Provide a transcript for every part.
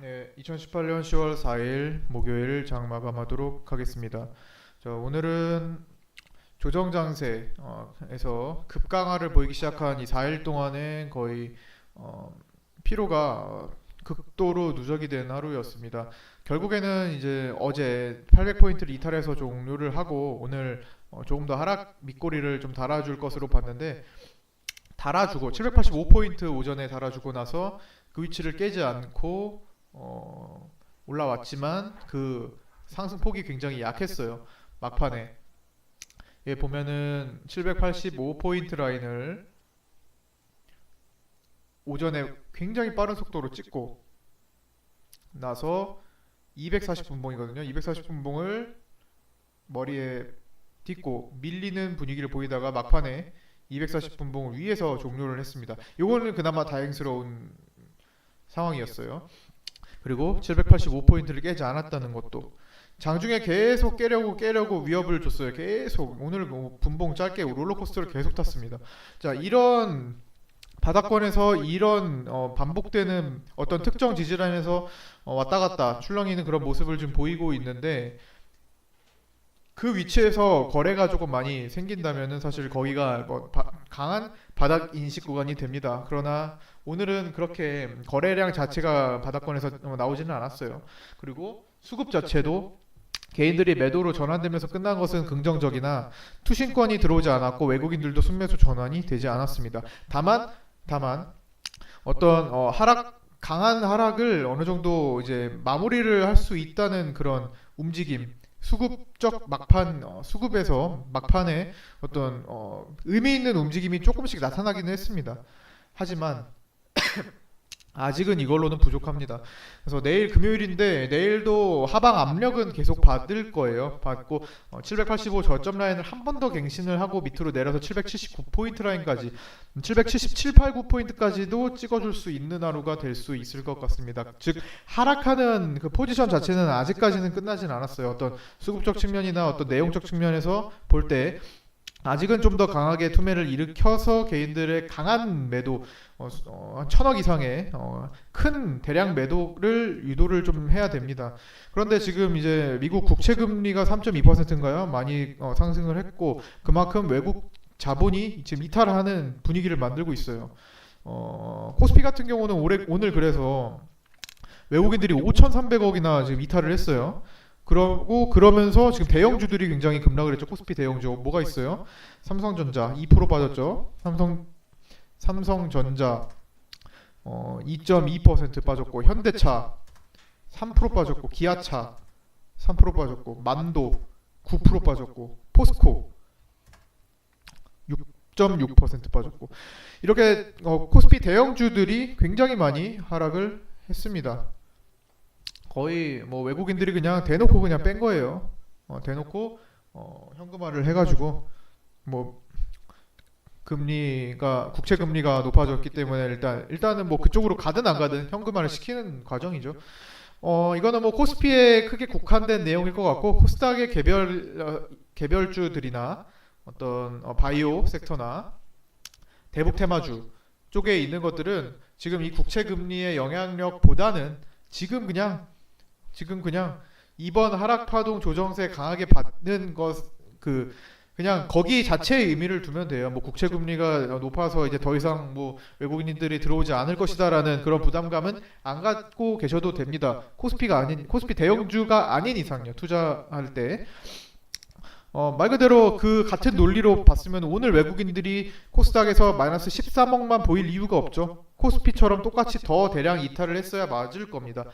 네, 2018년 10월 4일 목요일 장 마감하도록 하겠습니다. 오늘은 조정 장세에서 급강하를 보이기 시작한 이 4일 동안에 거의 피로가 극도로 누적이 된 하루였습니다. 결국에는 이제 어제 800포인트를 이탈해서 종료를 하고 오늘 조금 더 하락 밑꼬리를 좀 달아줄 것으로 봤는데 달아주고 785포인트 오전에 달아주고 나서 그 위치를 깨지 않고 올라왔지만 그 상승폭이 굉장히 약했어요. 막판에 보면은 785포인트 라인을 오전에 굉장히 빠른 속도로 찍고 나서 240분봉이거든요. 240분봉을 머리에 딛고 밀리는 분위기를 보이다가 막판에 240분봉을 위에서 종료를 했습니다. 이거는 그나마 다행스러운 상황이었어요. 그리고 785포인트를 깨지 않았다는 것도 장중에 계속 깨려고 위협을 줬어요. 계속 오늘 분봉 짧게 롤러코스터를 계속 탔습니다. 자, 이런 바닥권에서 이런 반복되는 어떤 특정 지지라인에서 왔다 갔다 출렁이는 그런 모습을 좀 보이고 있는데 그 위치에서 거래가 조금 많이 생긴다면은 사실 거기가 강한 바닥 인식 구간이 됩니다. 그러나 오늘은 그렇게 거래량 자체가 바닥권에서 나오지는 않았어요. 그리고 수급 자체도 개인들이 매도로 전환되면서 끝난 것은 긍정적이나 투신권이 들어오지 않았고 외국인들도 순매수 전환이 되지 않았습니다. 다만 어떤 강한 하락을 어느 정도 이제 마무리를 할 수 있다는 그런 움직임, 수급적 막판, 수급에서 막판에 어떤 의미 있는 움직임이 조금씩 나타나기는 했습니다. 하지만 아직은 이걸로는 부족합니다. 그래서 내일 금요일인데 내일도 하방 압력은 계속 받을 거예요. 받고 785 저점 라인을 한 번 더 갱신을 하고 밑으로 내려서 779포인트 라인까지 777, 89포인트까지도 찍어줄 수 있는 하루가 될 수 있을 것 같습니다. 즉 하락하는 그 포지션 자체는 아직까지는 끝나진 않았어요. 어떤 수급적 측면이나 어떤 내용적 측면에서 볼 때 아직은 좀 더 강하게 투매를 일으켜서 개인들의 강한 매도, 1000억 이상의 큰 대량 매도를 유도를 좀 해야 됩니다. 그런데 지금 이제 미국 국채 금리가 3.2%인가요? 많이 상승을 했고 그만큼 외국 자본이 지금 이탈하는 분위기를 만들고 있어요. 코스피 같은 경우는 오늘 그래서 외국인들이 5,300억이나 지금 이탈을 했어요. 그러면서 지금 대형주들이 굉장히 급락을 했죠. 코스피 대형주 뭐가 있어요? 삼성전자 2% 빠졌죠. 삼성전자 2.2% 빠졌고 현대차 3% 빠졌고 기아차 3% 빠졌고 만도 9% 빠졌고 포스코 6.6% 빠졌고 이렇게 코스피 대형주들이 굉장히 많이 하락을 했습니다. 거의 뭐 외국인들이 그냥 대놓고 그냥 뺀 거예요. 대놓고 현금화를 해가지고 뭐 국채 금리가 높아졌기 때문에 일단은 뭐 그쪽으로 가든 안 가든 현금화를 시키는 과정이죠. 이거는 뭐 코스피에 크게 국한된 내용일 것 같고 코스닥의 개별주들이나 어떤 바이오 섹터나 대북 테마주 쪽에 있는 것들은 지금 이 국채 금리의 영향력보다는 지금 그냥 이번 하락 파동 조정세 강하게 받는 그냥 거기 자체의 의미를 두면 돼요. 뭐 국채 금리가 높아서 이제 더 이상 뭐 외국인들이 들어오지 않을 것이다라는 그런 부담감은 안 갖고 계셔도 됩니다. 코스피 대형주가 아닌 이상요. 투자할 때. 말 그대로 그 같은 논리로 봤으면 오늘 외국인들이 코스닥에서 마이너스 13억만 보일 이유가 없죠. 코스피처럼 똑같이 더 대량 이탈을 했어야 맞을 겁니다.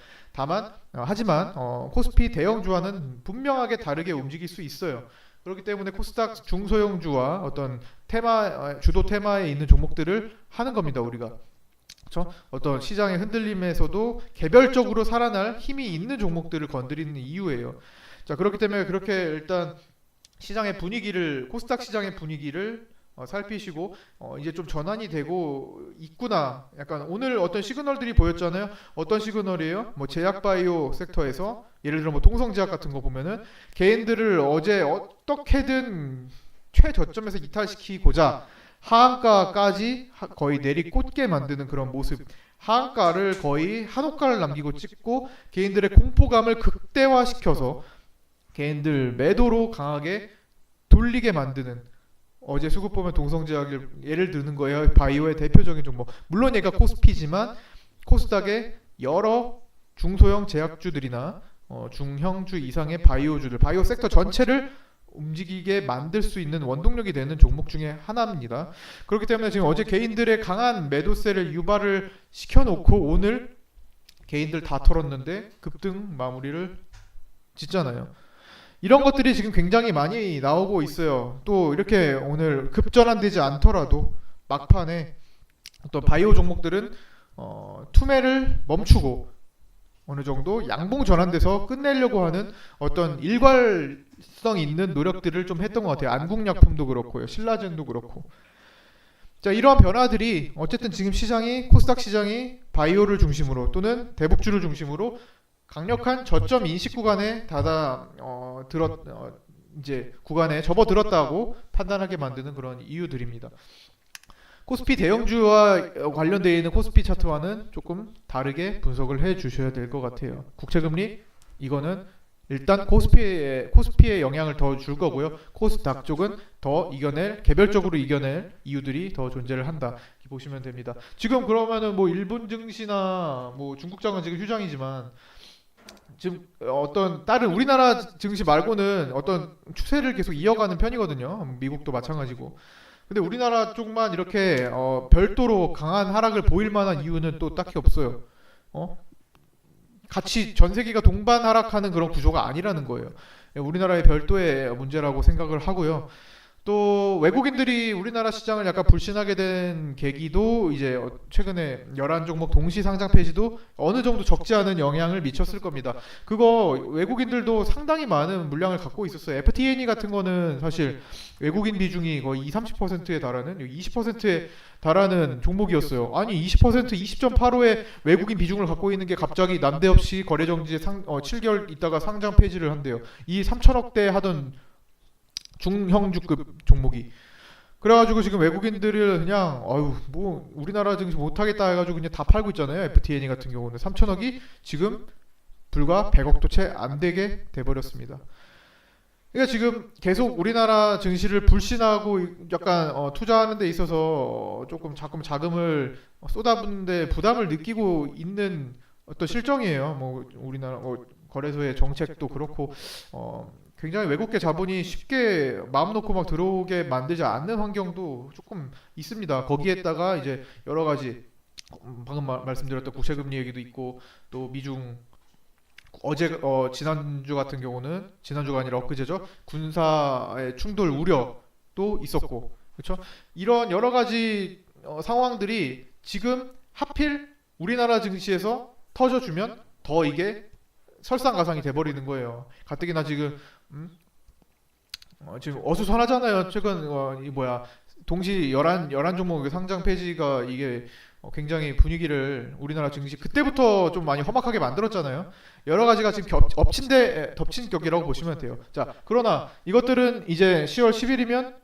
하지만 코스피 대형주와는 분명하게 다르게 움직일 수 있어요. 그렇기 때문에 코스닥 중소형주와 어떤 주도 테마에 있는 종목들을 하는 겁니다, 우리가. 그렇죠? 어떤 시장의 흔들림에서도 개별적으로 살아날 힘이 있는 종목들을 건드리는 이유예요. 자, 그렇기 때문에 그렇게 일단 코스닥 시장의 분위기를 살피시고 이제 좀 전환이 되고 있구나. 약간 오늘 어떤 시그널들이 보였잖아요. 어떤 시그널이에요? 뭐 제약바이오 섹터에서 예를 들어 뭐 통성제약 같은 거 보면은 개인들을 어제 어떻게든 최저점에서 이탈시키고자 하한가까지 거의 내리꽂게 만드는 그런 모습. 하한가를 거의 한호가를 남기고 찍고 개인들의 공포감을 극대화시켜서 개인들 매도로 강하게 돌리게 만드는, 어제 수급 보면 동성제약을 예를 드는 거예요. 바이오의 대표적인 종목. 물론 얘가 코스피지만 코스닥의 여러 중소형 제약주들이나 중형주 이상의 바이오주들, 바이오 섹터 전체를 움직이게 만들 수 있는 원동력이 되는 종목 중에 하나입니다. 그렇기 때문에 지금 어제 개인들의 강한 매도세를 유발을 시켜놓고 오늘 개인들 다 털었는데 급등 마무리를 짓잖아요. 이런 것들이 지금 굉장히 많이 나오고 있어요. 또 이렇게 오늘 급전환되지 않더라도 막판에 어떤 바이오 종목들은 투매를 멈추고 어느 정도 양봉 전환돼서 끝내려고 하는 어떤 일괄성 있는 노력들을 좀 했던 것 같아요. 안국약품도 그렇고요, 신라젠도 그렇고. 자, 이러한 변화들이 어쨌든 지금 시장이, 코스닥 시장이 바이오를 중심으로 또는 대북주를 중심으로 강력한 저점 인식 구간에 이제 구간에 접어들었다고 판단하게 만드는 그런 이유들입니다. 코스피 대형주와 관련되어 있는 코스피 차트와는 조금 다르게 분석을 해 주셔야 될 것 같아요. 국채금리, 이거는 일단 코스피에 영향을 더 줄 거고요. 코스닥 쪽은 더 개별적으로 이겨낼 이유들이 더 존재를 한다, 이렇게 보시면 됩니다. 지금 그러면은 뭐 일본 증시나 뭐 중국장은 지금 휴장이지만 지금 어떤 다른 우리나라 증시 말고는 어떤 추세를 계속 이어가는 편이거든요. 미국도 마찬가지고. 근데 우리나라 쪽만 이렇게 별도로 강한 하락을 보일 만한 이유는 또 딱히 없어요. 같이 전 세계가 동반 하락하는 그런 구조가 아니라는 거예요. 우리나라의 별도의 문제라고 생각을 하고요. 또 외국인들이 우리나라 시장을 약간 불신하게 된 계기도 이제 최근에 11종목 동시 상장 폐지도 어느 정도 적지 않은 영향을 미쳤을 겁니다. 그거 외국인들도 상당히 많은 물량을 갖고 있었어요. FTNE 같은 거는 사실 외국인 비중이 거의 20-30%에 달하는, 20%에 달하는 종목이었어요. 아니 20%, 20.85의 외국인 비중을 갖고 있는 게 갑자기 난데없이 거래 정지에 7개월 있다가 상장 폐지를 한대요. 이 3천억대 하던 중형주급 종목이. 그래가지고 지금 외국인들을 그냥 뭐 우리나라 증시 못하겠다 해가지고 그냥 다 팔고 있잖아요. FTNE 같은 경우는 3천억이 지금 불과 100억도 채 안 되게 돼버렸습니다. 그러니까 지금 계속 우리나라 증시를 불신하고 약간 투자하는 데 있어서 조금 자금을 쏟아붓는데 부담을 느끼고 있는 어떤 실정이에요. 뭐 우리나라 거래소의 정책도 그렇고 굉장히 외국계 자본이 쉽게 마음 놓고 막 들어오게 만들지 않는 환경도 조금 있습니다. 거기에다가 이제 여러 가지 방금 말씀드렸던 국채금리 얘기도 있고, 또 미중 지난주 같은 경우는, 지난주가 아니라 엊그제죠, 군사의 충돌 우려도 있었고, 그렇죠? 이런 여러 가지 상황들이 지금 하필 우리나라 증시에서 터져주면 더 이게 설상가상이 돼버리는 거예요. 가뜩이나 지금 지금 어수선하잖아요. 최근 동시 11종목 상장 폐지가 이게 굉장히 분위기를 우리나라 증시 그때부터 좀 많이 험악하게 만들었잖아요. 여러 가지가 지금 덮친 격이라고 보시면 돼요. 자, 그러나 이것들은 이제 10월 10일이면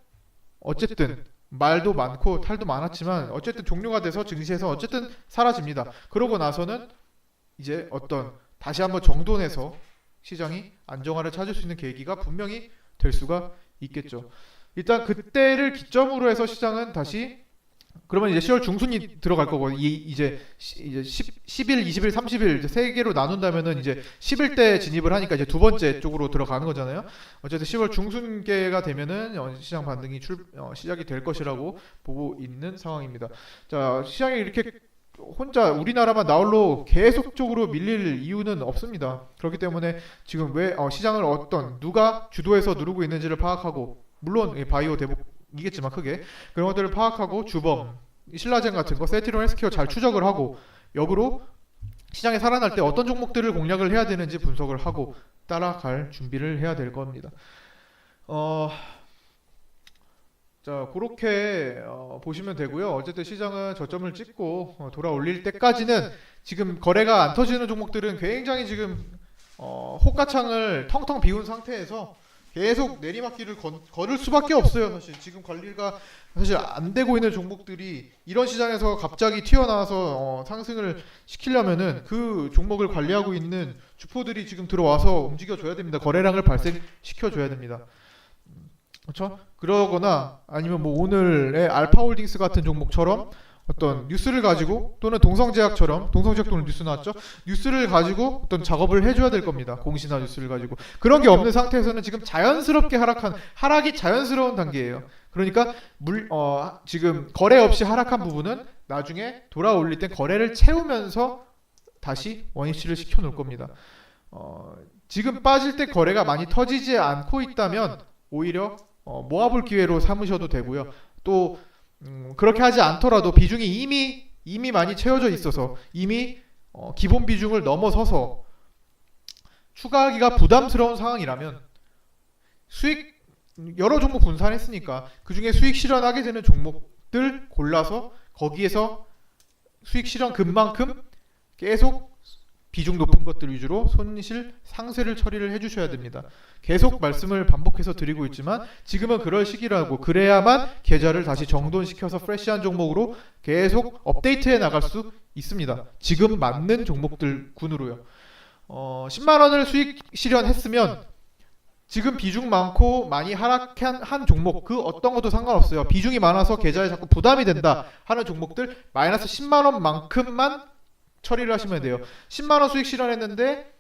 어쨌든 말도 많고 탈도 많았지만 어쨌든 종료가 돼서 증시에서 어쨌든 사라집니다. 그러고 나서는 이제 다시 한번 정돈해서 시장이 안정화를 찾을 수 있는 계기가 분명히 될 수가 있겠죠. 일단 그때를 기점으로 해서 시장은 다시, 그러면 이제 10월 중순이 들어갈 거고, 이제 10일, 20일, 30일 이제 세 개로 나눈다면은 이제 10일 때 진입을 하니까 이제 두 번째 쪽으로 들어가는 거잖아요. 어쨌든 10월 중순께가 되면은 시장 반등이 시작이 될 것이라고 보고 있는 상황입니다. 자, 시장이 이렇게 혼자 우리나라만 나홀로 계속적으로 밀릴 이유는 없습니다. 그렇기 때문에 지금 왜 시장을 누가 주도해서 누르고 있는지를 파악하고, 물론 바이오 대북이겠지만 크게 그런 것들을 파악하고 주범, 신라젠 같은 거, 세티론 헬스케어 잘 추적을 하고, 역으로 시장이 살아날 때 어떤 종목들을 공략을 해야 되는지 분석을 하고 따라갈 준비를 해야 될 겁니다. 자, 그렇게 보시면 되고요. 어쨌든 시장은 저점을 찍고 돌아올릴 때까지는 지금 거래가 안 터지는 종목들은 굉장히 지금 호가창을 텅텅 비운 상태에서 계속 내리막길을 걸을 수밖에 없어요. 사실 지금 관리가 사실 안 되고 있는 종목들이 이런 시장에서 갑자기 튀어나와서 상승을 시키려면은 그 종목을 관리하고 있는 주포들이 지금 들어와서 움직여줘야 됩니다. 거래량을 발생시켜줘야 됩니다. 그렇죠? 그러거나 아니면 뭐 오늘의 알파홀딩스 같은 종목처럼 어떤 뉴스를 가지고 또는 동성제약처럼 동성제약도 오늘 뉴스 나왔죠. 뉴스를 가지고 어떤 작업을 해줘야 될 겁니다. 공시나 뉴스를 가지고 그런 게 없는 상태에서는 지금 자연스럽게 하락이 자연스러운 단계예요. 그러니까 지금 거래 없이 하락한 부분은 나중에 돌아 올릴 땐 거래를 채우면서 다시 원위치를 시켜 놓을 겁니다. 지금 빠질 때 거래가 많이 터지지 않고 있다면 오히려 모아볼 기회로 삼으셔도 되고요. 또 그렇게 하지 않더라도 비중이 이미 많이 채워져 있어서 이미 기본 비중을 넘어서서 추가하기가 부담스러운 상황이라면 수익 여러 종목 분산했으니까 그 중에 수익 실현하게 되는 종목들 골라서 거기에서 수익 실현 금만큼 계속 비중 높은 것들 위주로 손실 상쇄를 처리를 해주셔야 됩니다. 계속 말씀을 반복해서 드리고 있지만 지금은 그럴 시기라고 그래야만 계좌를 다시 정돈시켜서 프레시한 종목으로 계속 업데이트해 나갈 수 있습니다. 지금 맞는 종목들 군으로요. 10만원을 수익 실현했으면 지금 비중 많고 많이 하락한 한 종목 그 어떤 것도 상관없어요. 비중이 많아서 계좌에 자꾸 부담이 된다 하는 종목들 마이너스 10만원만큼만 처리를 하시면 돼요. 10만원 수익 실현했는데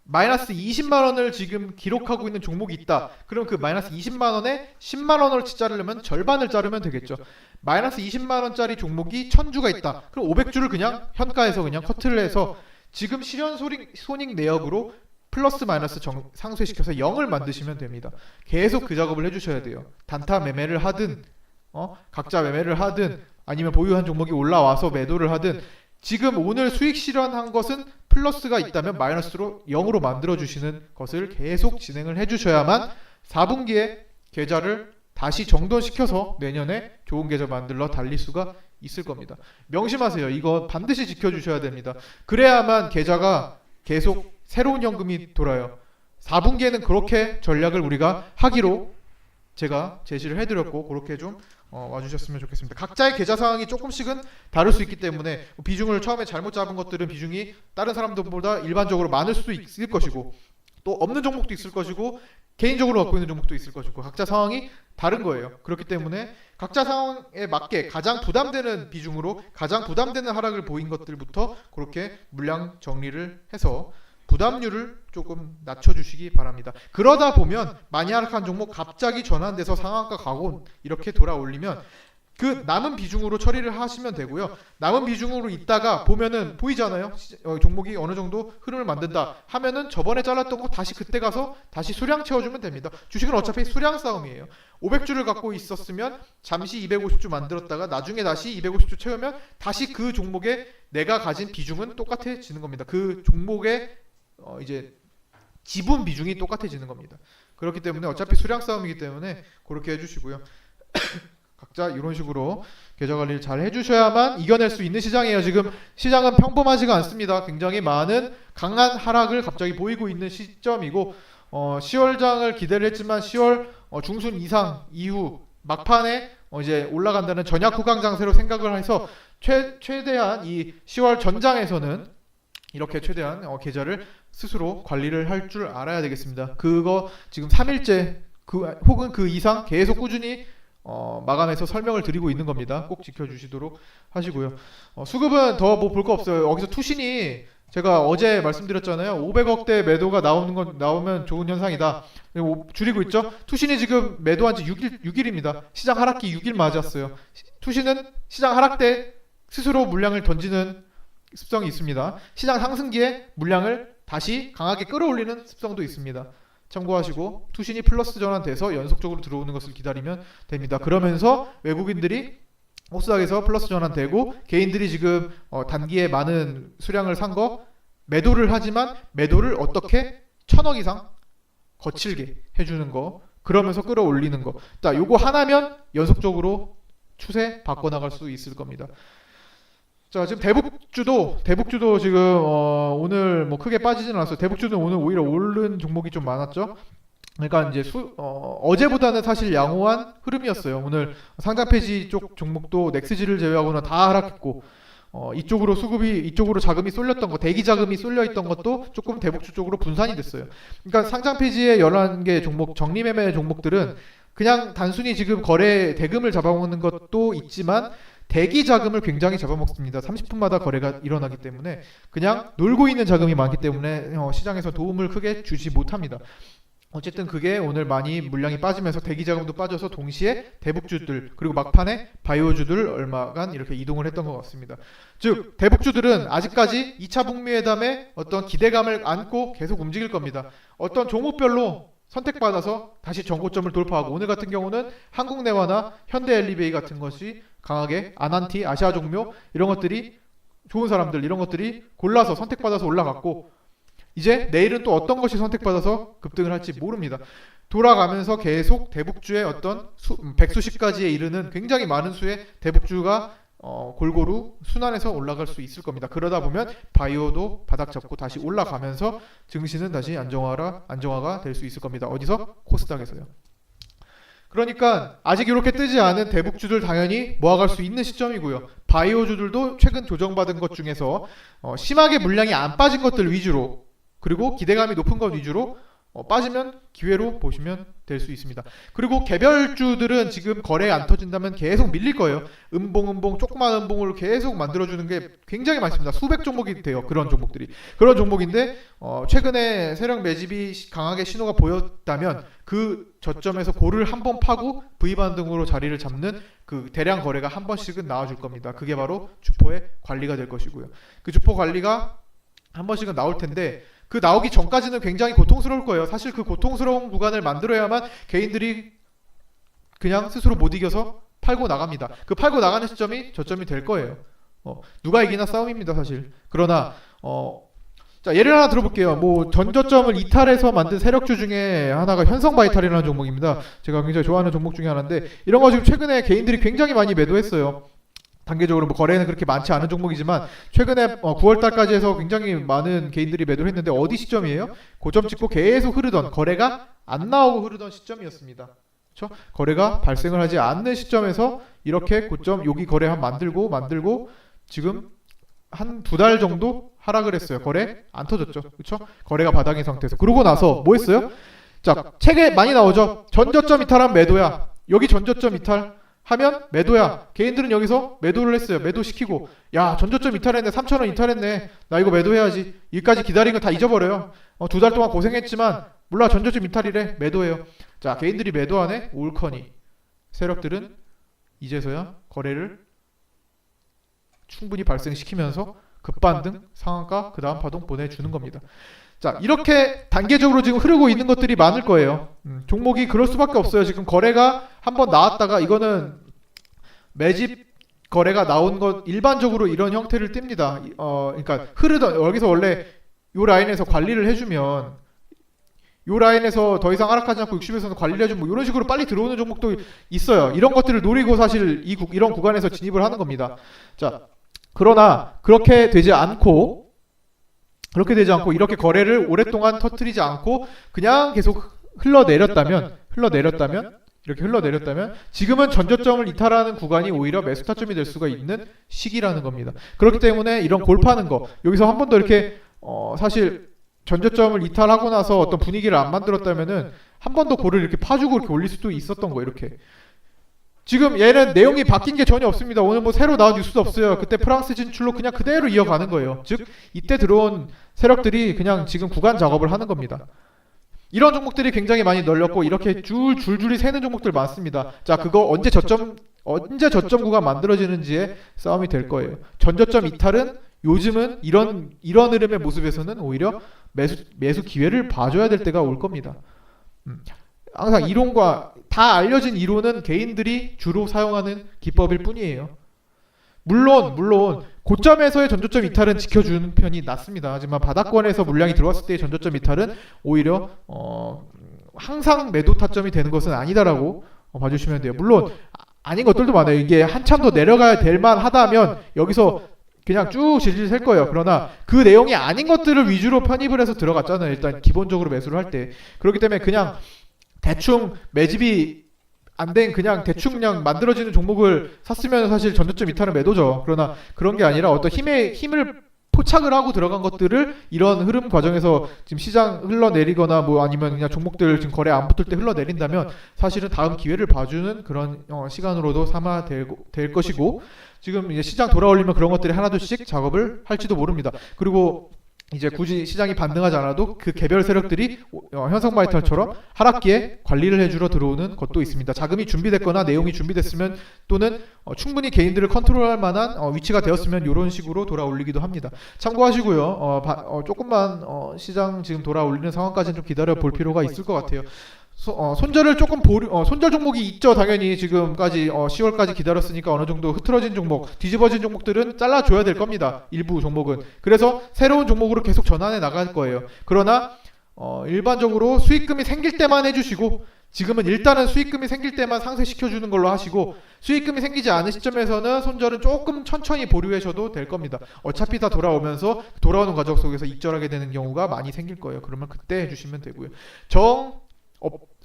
마이너스 20만원을 지금 기록하고 있는 종목이 있다. 그럼 그 마이너스 20만원에 10만원어치 자르려면 절반을 자르면 되겠죠. 마이너스 20만원짜리 종목이 1000주가 있다. 그럼 500주를 그냥 현가에서 그냥 커트를 해서 지금 실현 손익 내역으로 플러스 마이너스 상쇄시켜서 0을 만드시면 됩니다. 계속 그 작업을 해주셔야 돼요. 단타 매매를 하든 각자 매매를 하든 아니면 보유한 종목이 올라와서 매도를 하든 지금 오늘 수익 실현한 것은 플러스가 있다면 마이너스로 0으로 만들어주시는 것을 계속 진행을 해주셔야만 4분기에 계좌를 다시 정돈시켜서 내년에 좋은 계좌 만들러 달릴 수가 있을 겁니다. 명심하세요. 이거 반드시 지켜주셔야 됩니다. 그래야만 계좌가 계속 새로운 현금이 돌아요. 4분기에는 그렇게 전략을 우리가 하기로 제가 제시를 해드렸고 그렇게 좀 와주셨으면 좋겠습니다. 각자의 계좌 상황이 조금씩은 다를 수 있기 때문에 비중을 처음에 잘못 잡은 것들은 비중이 다른 사람들보다 일반적으로 많을 수도 있을 것이고 또 없는 종목도 있을 것이고 개인적으로 갖고 있는 종목도 있을 것이고 각자 상황이 다른 거예요. 그렇기 때문에 각자 상황에 맞게 가장 부담되는 비중으로 가장 부담되는 하락을 보인 것들부터 그렇게 물량 정리를 해서 부담률을 조금 낮춰주시기 바랍니다. 그러다 보면 많이 하락한 종목 갑자기 전환돼서 상한가 가고 이렇게 돌아올리면 그 남은 비중으로 처리를 하시면 되고요. 남은 비중으로 있다가 보면은 보이잖아요. 종목이 어느 정도 흐름을 만든다 하면은 저번에 잘랐던 거 다시 그때 가서 다시 수량 채워주면 됩니다. 주식은 어차피 수량 싸움이에요. 500주를 갖고 있었으면 잠시 250주 만들었다가 나중에 다시 250주 채우면 다시 그 종목에 내가 가진 비중은 똑같아지는 겁니다. 그 종목의 이제 지분 비중이 똑같아지는 겁니다. 그렇기 때문에 어차피 수량 싸움이기 때문에 그렇게 해주시고요. 각자 이런 식으로 계좌 관리를 잘 해주셔야만 이겨낼 수 있는 시장이에요. 지금 시장은 평범하지가 않습니다. 굉장히 많은 강한 하락을 갑자기 보이고 있는 시점이고 10월장을 기대를 했지만 10월 중순 이상 이후 막판에 이제 올라간다는 전약 후강 장세로 생각을 해서 최대한 이 10월 전장에서는 이렇게 최대한 계좌를 스스로 관리를 할 줄 알아야 되겠습니다. 그거 지금 3일째 혹은 그 이상 계속 꾸준히 마감해서 설명을 드리고 있는 겁니다. 꼭 지켜주시도록 하시고요. 수급은 더 뭐 볼 거 없어요. 여기서 투신이 제가 어제 말씀드렸잖아요. 500억대 매도가 나오면 좋은 현상이다. 줄이고 있죠. 투신이 지금 매도한 지 6일입니다. 시장 하락기 6일 맞았어요. 투신은 시장 하락 때 스스로 물량을 던지는 습성이 있습니다. 시장 상승기에 물량을 다시 강하게 끌어올리는 습성도 있습니다. 참고하시고 투신이 플러스 전환돼서 연속적으로 들어오는 것을 기다리면 됩니다. 그러면서 외국인들이 코스닥에서 플러스 전환되고 개인들이 지금 단기에 많은 수량을 산 거 매도를 하지만 매도를 어떻게 1000억 이상 거칠게 해주는 거 그러면서 끌어올리는 거 자 요거 하나면 연속적으로 추세 바꿔나갈 수 있을 겁니다. 자 지금 대북주도 지금 오늘 뭐 크게 빠지진 않았어요. 대북주는 오늘 오히려 오른 종목이 좀 많았죠. 그러니까 이제 어제보다는 사실 양호한 흐름이었어요. 오늘 상장 폐지 쪽 종목도 넥스지를 제외하고는 다 하락했고 이쪽으로 이쪽으로 자금이 쏠렸던 거, 대기 자금이 쏠려 있던 것도 조금 대북주 쪽으로 분산이 됐어요. 그러니까 상장 폐지의 11개 종목, 정리매매 종목들은 그냥 단순히 지금 거래 대금을 잡아먹는 것도 있지만 대기 자금을 굉장히 잡아먹습니다. 30분마다 거래가 일어나기 때문에 그냥 놀고 있는 자금이 많기 때문에 시장에서 도움을 크게 주지 못합니다. 어쨌든 그게 오늘 많이 물량이 빠지면서 대기 자금도 빠져서 동시에 대북주들 그리고 막판에 바이오주들 얼마간 이렇게 이동을 했던 것 같습니다. 즉 대북주들은 아직까지 2차 북미회담에 어떤 기대감을 안고 계속 움직일 겁니다. 어떤 종목별로 선택받아서 다시 전고점을 돌파하고 오늘 같은 경우는 한국내화나 현대엘리베이 같은 것이 강하게 아난티, 아시아종묘 이런 것들이 좋은 사람들 이런 것들이 골라서 선택받아서 올라갔고 이제 내일은 또 어떤 것이 선택받아서 급등을 할지 모릅니다. 돌아가면서 계속 대북주의 어떤 백수십까지에 이르는 굉장히 많은 수의 대북주가 골고루 순환해서 올라갈 수 있을 겁니다. 그러다 보면 바이오도 바닥 잡고 다시 올라가면서 증시는 다시 안정화가 될 수 있을 겁니다. 어디서? 코스닥에서요. 그러니까 아직 이렇게 뜨지 않은 대북주들 당연히 모아갈 수 있는 시점이고요. 바이오주들도 최근 조정받은 것 중에서 심하게 물량이 안 빠진 것들 위주로 그리고 기대감이 높은 것 위주로 빠지면 기회로 보시면 될 수 있습니다. 그리고 개별주들은 지금 거래 안 터진다면 계속 밀릴 거예요. 조그만 음봉을 계속 만들어주는 게 굉장히 많습니다. 수백 종목이 돼요. 그런 종목들이. 그런 종목인데 최근에 세력 매집이 강하게 신호가 보였다면 그 저점에서 고를 한 번 파고 V반등으로 자리를 잡는 그 대량 거래가 한 번씩은 나와줄 겁니다. 그게 바로 주포의 관리가 될 것이고요. 그 주포 관리가 한 번씩은 나올 텐데 그 나오기 전까지는 굉장히 고통스러울 거예요. 사실 그 고통스러운 구간을 만들어야만 개인들이 그냥 스스로 못 이겨서 팔고 나갑니다. 그 팔고 나가는 시점이 저점이 될 거예요. 누가 이기나 싸움입니다, 사실. 그러나 자, 예를 하나 들어볼게요. 뭐 전저점을 이탈해서 만든 세력주 중에 하나가 현성바이탈이라는 종목입니다. 제가 굉장히 좋아하는 종목 중에 하나인데 이런 거 지금 최근에 개인들이 굉장히 많이 매도했어요. 단계적으로 뭐 거래는 그렇게 많지 않은 종목이지만 최근에 9월달까지 해서 굉장히 많은 개인들이 매도를 했는데 어디 시점이에요? 고점 찍고 계속 흐르던 거래가 안 나오고 흐르던 시점이었습니다. 그렇죠? 거래가 발생을 하지 않는 시점에서 이렇게 고점 여기 거래 만들고 지금 한 2달 정도 하락을 했어요. 거래 안 터졌죠. 그렇죠? 거래가 바닥인 상태에서. 그러고 나서 뭐 했어요? 자, 책에 많이 나오죠. 전저점 이탈하면 매도야. 여기 전저점 이탈 하면 매도야. 개인들은 여기서 매도를 했어요. 매도시키고 야 전저점 이탈했네. 3,000원 이탈했네. 나 이거 매도해야지. 여기까지 기다린 거 다 잊어버려요. 2달 동안 고생했지만 몰라 전저점 이탈이래. 매도해요. 자 개인들이 매도하네. 올커니 세력들은 이제서야 거래를 충분히 발생시키면서 급반등 상한가 그 다음 파동 보내주는 겁니다. 자 이렇게 단계적으로 지금 흐르고 있는 것들이 많을 거예요. 종목이 그럴 수밖에 없어요. 지금 거래가 한번 나왔다가 이거는 매집 거래가 나온 것 일반적으로 이런 형태를 띱니다. 그러니까 흐르던 여기서 원래 요 라인에서 관리를 해주면 요 라인에서 더 이상 하락하지 않고 60에서는 관리를 해주면 뭐 이런 식으로 빨리 들어오는 종목도 있어요. 이런 것들을 노리고 사실 이런 구간에서 진입을 하는 겁니다. 자 그러나 그렇게 되지 않고 이렇게 거래를 오랫동안 터뜨리지 않고 그냥 계속 흘러내렸다면 지금은 전저점을 이탈하는 구간이 오히려 매수 타점이 될 수가 있는 시기라는 겁니다. 그렇기 때문에 이런 골파는 거 여기서 한 번 더 이렇게 사실 전저점을 이탈하고 나서 어떤 분위기를 안 만들었다면은 한 번 더 고를 이렇게 파주고 이렇게 올릴 수도 있었던 거 이렇게. 지금 얘는 내용이 바뀐 게 전혀 없습니다. 오늘 뭐 새로 나온 뉴스도 없어요. 그때 프랑스 진출로 그냥 그대로 이어가는 거예요. 즉 이때 들어온 세력들이 그냥 지금 구간 작업을 하는 겁니다. 이런 종목들이 굉장히 많이 널렸고 이렇게 줄줄이 새는 종목들 많습니다. 자 그거 언제 저점 구간 만들어지는지에 싸움이 될 거예요. 전저점 이탈은 요즘은 이런 흐름의 모습에서는 오히려 매수 기회를 봐줘야 될 때가 올 겁니다. 항상 이론과 다 알려진 이론은 개인들이 주로 사용하는 기법일 뿐이에요. 물론 고점에서의 전저점 이탈은 지켜주는 편이 낫습니다. 하지만 바닥권에서 물량이 들어왔을 때의 전저점 이탈은 오히려 항상 매도 타점이 되는 것은 아니다라고 봐주시면 돼요. 물론 아닌 것들도 많아요. 이게 한참 더 내려가야 될 만하다면 여기서 그냥 쭉 질질 셀 거예요. 그러나 그 내용이 아닌 것들을 위주로 편입을 해서 들어갔잖아요. 일단 기본적으로 매수를 할 때. 그렇기 때문에 그냥 대충 매집이 안 된 그냥 대충 그냥 만들어지는 종목을 샀으면 사실 전저점 이탈은 매도죠. 그러나 그런 게 아니라 어떤 힘을 포착을 하고 들어간 것들을 이런 흐름 과정에서 지금 시장 흘러내리거나 뭐 아니면 그냥 종목들 지금 거래 안 붙을 때 흘러내린다면 사실은 다음 기회를 봐주는 그런 시간으로도 삼아 될 것이고, 지금 이제 시장 돌아올리면 그런 것들이 하나둘씩 작업을 할지도 모릅니다. 그리고 이제 굳이 시장이 반등하지 않아도 그 개별 세력들이 현상 바이탈처럼 하락기에 관리를 해주러 들어오는 것도 있습니다. 자금이 준비됐거나 내용이 준비됐으면 또는 충분히 개인들을 컨트롤할 만한 위치가 되었으면 이런 식으로 돌아올리기도 합니다. 참고하시고요. 조금만 시장 지금 돌아올리는 상황까지는 좀 기다려 볼 필요가 있을 것 같아요. 손절을 조금 손절 종목이 있죠. 당연히 지금까지 10월까지 기다렸으니까 어느 정도 흐트러진 종목, 뒤집어진 종목들은 잘라줘야 될 겁니다. 일부 종목은. 그래서 새로운 종목으로 계속 전환해 나갈 거예요. 그러나 일반적으로 수익금이 생길 때만 해주시고, 지금은 일단은 수익금이 생길 때만 상쇄시켜주는 걸로 하시고, 수익금이 생기지 않은 시점에서는 손절은 조금 천천히 보류하셔도 될 겁니다. 어차피 다 돌아오면서 돌아오는 과정 속에서 익절하게 되는 경우가 많이 생길 거예요. 그러면 그때 해주시면 되고요.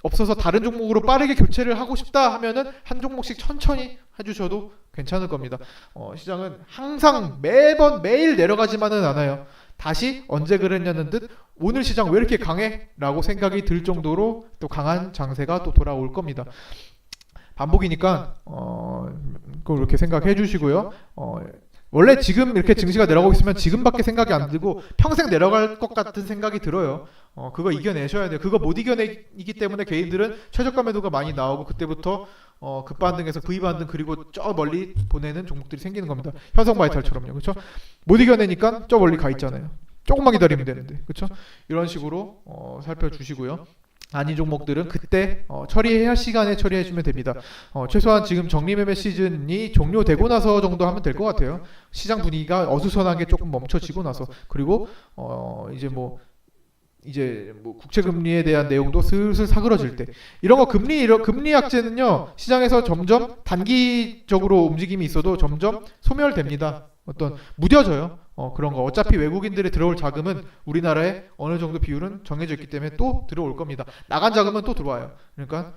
없어서 다른 종목으로 빠르게 교체를 하고 싶다 하면은 한 종목씩 천천히 해주셔도 괜찮을 겁니다. 시장은 항상 매일 내려가지만은 않아요. 다시 언제 그랬냐는 듯 오늘 시장 왜 이렇게 강해? 라고 생각이 들 정도로 또 강한 장세가 또 돌아올 겁니다. 반복이니까 그렇게 생각해 주시고요. 원래 지금 이렇게 증시가 내려가고 있으면 지금밖에 생각이 안 들고 평생 내려갈 것 같은 생각이 들어요. 그거 이겨내셔야 돼요. 그거 못 이겨내기 때문에 개인들은 최저가 매도가 많이 나오고 그때부터 급반등에서 V반등 그리고 저 멀리 보내는 종목들이 생기는 겁니다. 현성 바이탈처럼요. 그렇죠? 못 이겨내니까 저 멀리 가 있잖아요. 조금만 기다리면 되는데. 그렇죠? 이런 식으로 살펴주시고요. 아닌 종목들은 그때 처리해야 할 시간에 처리해주면 됩니다. 최소한 지금 정리매매 시즌이 종료되고 나서 정도 하면 될 것 같아요. 시장 분위기가 어수선하게 조금 멈춰지고 나서, 그리고 이제 뭐 국채 금리에 대한 내용도 슬슬 사그러질 때, 이런 거 금리 약재는요 시장에서 점점 단기적으로 움직임이 있어도 점점 소멸됩니다. 무뎌져요. 그런 거 어차피 외국인들이 들어올 자금은 우리나라에 어느 정도 비율은 정해져 있기 때문에 또 들어올 겁니다. 나간 자금은 또 들어와요. 그러니까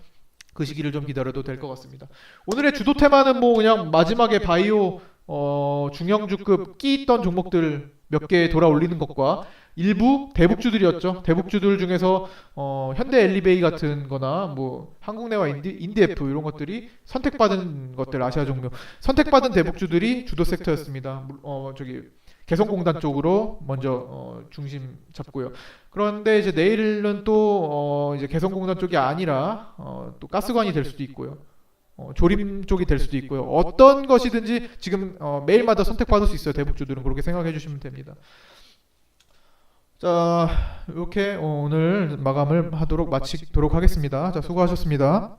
그 시기를 좀 기다려도 될 것 같습니다. 오늘의 주도 테마는 뭐 그냥 마지막에 바이오 중형주급 끼 있던 종목들 몇 개 돌아 올리는 것과 일부 대북주들이었죠. 대북주들 중에서 현대 엘리베이 같은 거나 뭐 한국내와 인디에프 이런 것들이 선택받은 것들, 아시아 종료 선택받은 대북주들이 주도 섹터였습니다. 개성공단 쪽으로 먼저 중심 잡고요. 그런데 이제 내일은 또 이제 개성공단 쪽이 아니라 또 가스관이 될 수도 있고요. 조림 쪽이 될 수도 있고요. 어떤 것이든지 지금 매일마다 선택받을 수 있어요. 대북주들은 그렇게 생각해 주시면 됩니다. 자, 이렇게 오늘 마감을 마치도록 하겠습니다. 자, 수고하셨습니다.